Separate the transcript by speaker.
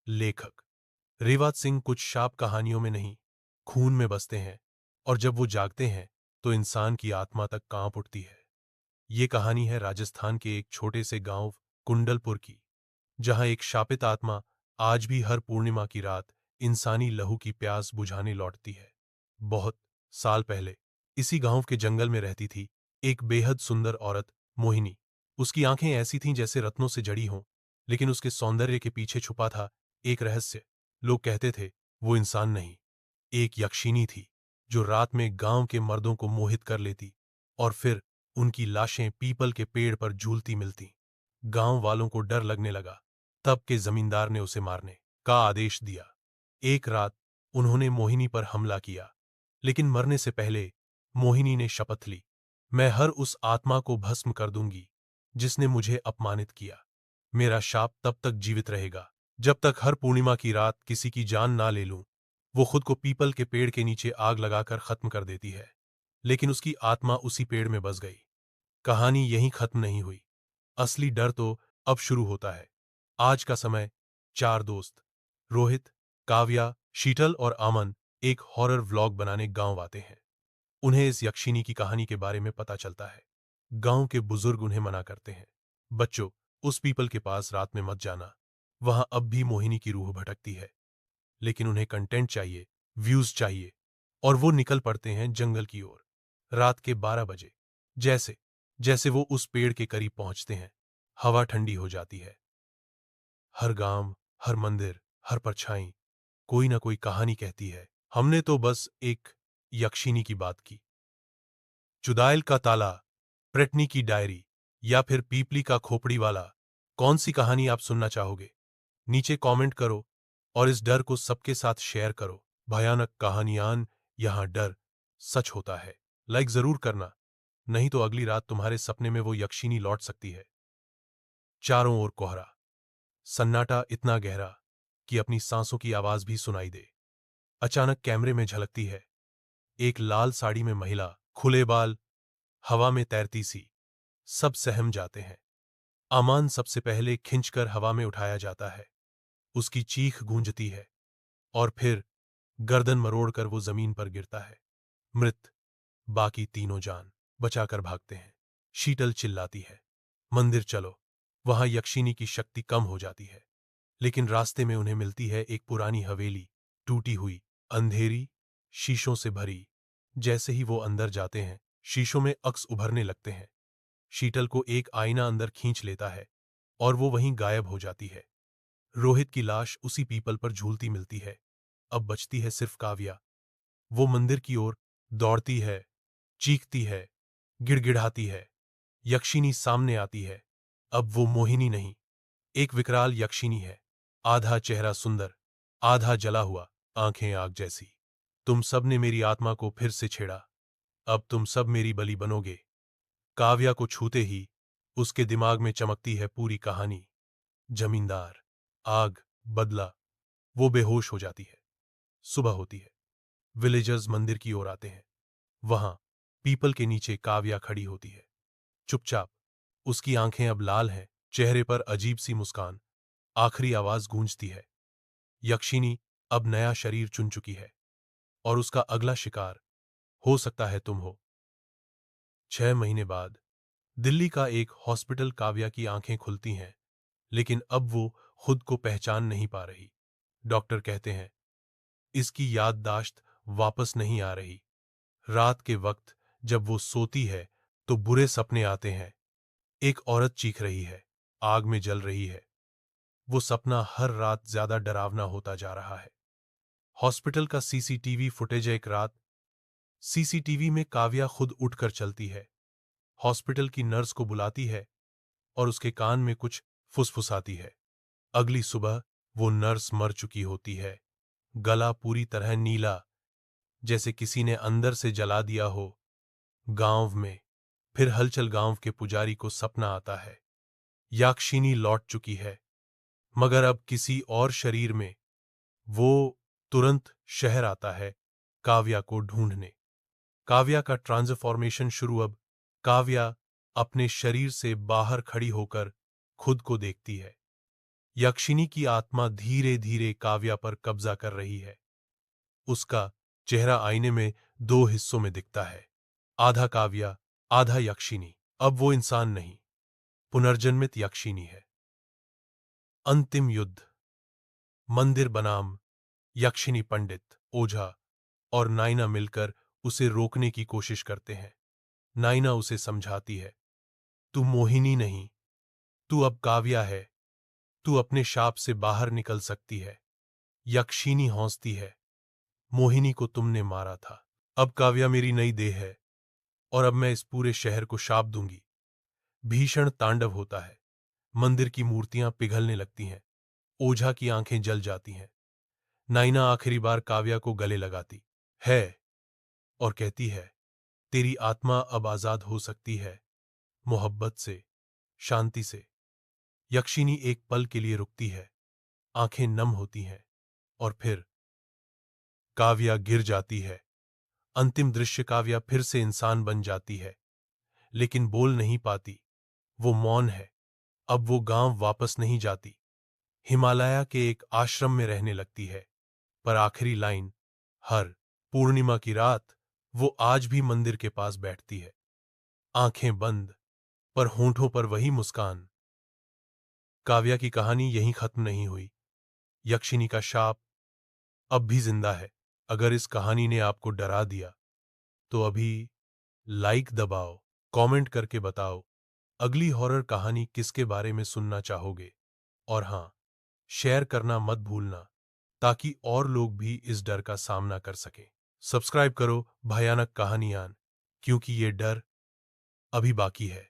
Speaker 1: लेखक रेवात सिंह कुछ शाप कहानियों में नहीं, खून में बसते हैं, और जब वो जागते हैं तो इंसान की आत्मा तक कांप उठती है। ये कहानी है राजस्थान के एक छोटे से गांव कुंडलपुर की, जहां एक शापित आत्मा आज भी हर पूर्णिमा की रात इंसानी लहू की प्यास बुझाने लौटती है। बहुत साल पहले इसी गांव के जंगल में रहती थी एक बेहद सुंदर औरत, मोहिनी। उसकी आंखें ऐसी थीं जैसे रत्नों से जड़ी हों, लेकिन उसके सौंदर्य के पीछे छुपा था एक रहस्य। लोग कहते थे वो इंसान नहीं, एक यक्षिनी थी, जो रात में गांव के मर्दों को मोहित कर लेती और फिर उनकी लाशें पीपल के पेड़ पर झूलती मिलती। गांव वालों को डर लगने लगा। तब के जमींदार ने उसे मारने का आदेश दिया। एक रात उन्होंने मोहिनी पर हमला किया, लेकिन मरने से पहले मोहिनी ने शपथ ली, मैं हर उस आत्मा को भस्म कर दूंगी जिसने मुझे अपमानित किया। मेरा शाप तब तक जीवित रहेगा जब तक हर पूर्णिमा की रात किसी की जान ना ले लूं। वो खुद को पीपल के पेड़ के नीचे आग लगाकर खत्म कर देती है, लेकिन उसकी आत्मा उसी पेड़ में बस गई। कहानी यहीं खत्म नहीं हुई। असली डर तो अब शुरू होता है। आज का समय, चार दोस्त रोहित, काव्या, शीतल और अमन एक हॉरर व्लॉग बनाने गांव आते हैं। उन्हें इस यक्षिनी की कहानी के बारे में पता चलता है। गांव के बुजुर्ग उन्हें मना करते हैं, बच्चों, उस पीपल के पास रात में मत जाना, वहां अब भी मोहिनी की रूह भटकती है। लेकिन उन्हें कंटेंट चाहिए, व्यूज चाहिए, और वो निकल पड़ते हैं जंगल की ओर। रात के 12 बजे जैसे जैसे वो उस पेड़ के करीब पहुंचते हैं, हवा ठंडी हो जाती है। हर गांव, हर मंदिर, हर परछाई कोई ना कोई कहानी कहती है, हमने तो बस एक यक्षिनी की बात की। चुदाइल का ताला, प्रेटनी की डायरी, या फिर पीपली का खोपड़ी वाला, कौन सी कहानी आप सुनना चाहोगे? नीचे कमेंट करो और इस डर को सबके साथ शेयर करो। भयानक कहानियां, यहां डर सच होता है। लाइक जरूर करना, नहीं तो अगली रात तुम्हारे सपने में वो यक्षिनी लौट सकती है। चारों ओर कोहरा, सन्नाटा इतना गहरा कि अपनी सांसों की आवाज भी सुनाई दे। अचानक कैमरे में झलकती है एक लाल साड़ी में महिला, खुले बाल, हवा में तैरती सी। सब सहम जाते हैं। अमान सबसे पहले खिंचकर हवा में उठाया जाता है। उसकी चीख गूंजती है और फिर गर्दन मरोड़कर वो जमीन पर गिरता है, मृत। बाकी तीनों जान बचाकर भागते हैं। शीतल चिल्लाती है, मंदिर चलो। वहां यक्षिनी की शक्ति कम हो जाती है, लेकिन रास्ते में उन्हें मिलती है एक पुरानी हवेली, टूटी हुई, अंधेरी, शीशों से भरी। जैसे ही वो अंदर जाते हैं, शीशों में अक्स उभरने लगते हैं। शीतल को एक आईना अंदर खींच लेता है और वो वहीं गायब हो जाती है। रोहित की लाश उसी पीपल पर झूलती मिलती है। अब बचती है सिर्फ काव्या। वो मंदिर की ओर दौड़ती है, चीखती है, गिड़गिड़ाती है। यक्षिनी सामने आती है। अब वो मोहिनी नहीं, एक विकराल यक्षिनी है। आधा चेहरा सुंदर, आधा जला हुआ, आंखें आग जैसी। तुम सब ने मेरी आत्मा को फिर से छेड़ा, अब तुम सब मेरी बलि बनोगे। काव्या को छूते ही उसके दिमाग में चमकती है पूरी कहानी। जमींदार, आग, बदला। वो बेहोश हो जाती है। सुबह होती है। विलेजर्स मंदिर की ओर आते हैं। वहां पीपल के नीचे काव्या खड़ी होती है, चुपचाप। उसकी आंखें अब लाल हैं, चेहरे पर अजीब सी मुस्कान। आखिरी आवाज गूंजती है, यक्षिनी अब नया शरीर चुन चुकी है और उसका अगला शिकार हो सकता है तुम हो। 6 महीने बाद दिल्ली का एक हॉस्पिटल। काव्या की आंखें खुलती हैं, लेकिन अब वो खुद को पहचान नहीं पा रही। डॉक्टर कहते हैं इसकी याददाश्त वापस नहीं आ रही। रात के वक्त जब वो सोती है तो बुरे सपने आते हैं। एक औरत चीख रही है, आग में जल रही है। वो सपना हर रात ज्यादा डरावना होता जा रहा है। हॉस्पिटल का सीसीटीवी फुटेज। एक रात सीसीटीवी में काव्या खुद उठकर चलती है, हॉस्पिटल की नर्स को बुलाती है और उसके कान में कुछ फुसफुसाती है। अगली सुबह वो नर्स मर चुकी होती है, गला पूरी तरह नीला, जैसे किसी ने अंदर से जला दिया हो। गांव में फिर हलचल। गांव के पुजारी को सपना आता है, याक्षिनी लौट चुकी है, मगर अब किसी और शरीर में। वो तुरंत शहर आता है काव्या को ढूंढने। काव्या का ट्रांसफॉर्मेशन शुरू। अब काव्या अपने शरीर से बाहर खड़ी होकर खुद को देखती है। यक्षिनी की आत्मा धीरे धीरे काव्या पर कब्जा कर रही है। उसका चेहरा आईने में दो हिस्सों में दिखता है, आधा काव्या, आधा यक्षिनी। अब वो इंसान नहीं, पुनर्जन्मित यक्षिनी है। अंतिम युद्ध। मंदिर बनाम यक्षिनी पंडित, ओझा और नायना मिलकर उसे रोकने की कोशिश करते हैं। नायना उसे समझाती है, तू मोहिनी नहीं, तू अब काव्या है, तू अपने शाप से बाहर निकल सकती है। यक्षिनी हौंसती है, मोहिनी को तुमने मारा था, अब काव्या मेरी नई देह है और अब मैं इस पूरे शहर को शाप दूंगी। भीषण तांडव होता है, मंदिर की मूर्तियां पिघलने लगती हैं, ओझा की आंखें जल जाती हैं। नायना आखिरी बार काव्या को गले लगाती है और कहती है, तेरी आत्मा अब आजाद हो सकती है, मोहब्बत से, शांति से। यक्षिनी एक पल के लिए रुकती है, आंखें नम होती हैं और फिर काव्या गिर जाती है। अंतिम दृश्य, काव्या फिर से इंसान बन जाती है, लेकिन बोल नहीं पाती, वो मौन है। अब वो गांव वापस नहीं जाती, हिमालय के एक आश्रम में रहने लगती है। पर आखिरी लाइन, हर पूर्णिमा की रात वो आज भी मंदिर के पास बैठती है, आंखें बंद, पर होंठों पर वही मुस्कान। काव्या की कहानी यहीं खत्म नहीं हुई, यक्षिनी का शाप अब भी जिंदा है। अगर इस कहानी ने आपको डरा दिया तो अभी लाइक दबाओ, कमेंट करके बताओ अगली हॉरर कहानी किसके बारे में सुनना चाहोगे। और हां, शेयर करना मत भूलना ताकि और लोग भी इस डर का सामना कर सकें। सब्सक्राइब करो भयानक कहानियां, क्योंकि ये डर अभी बाकी है।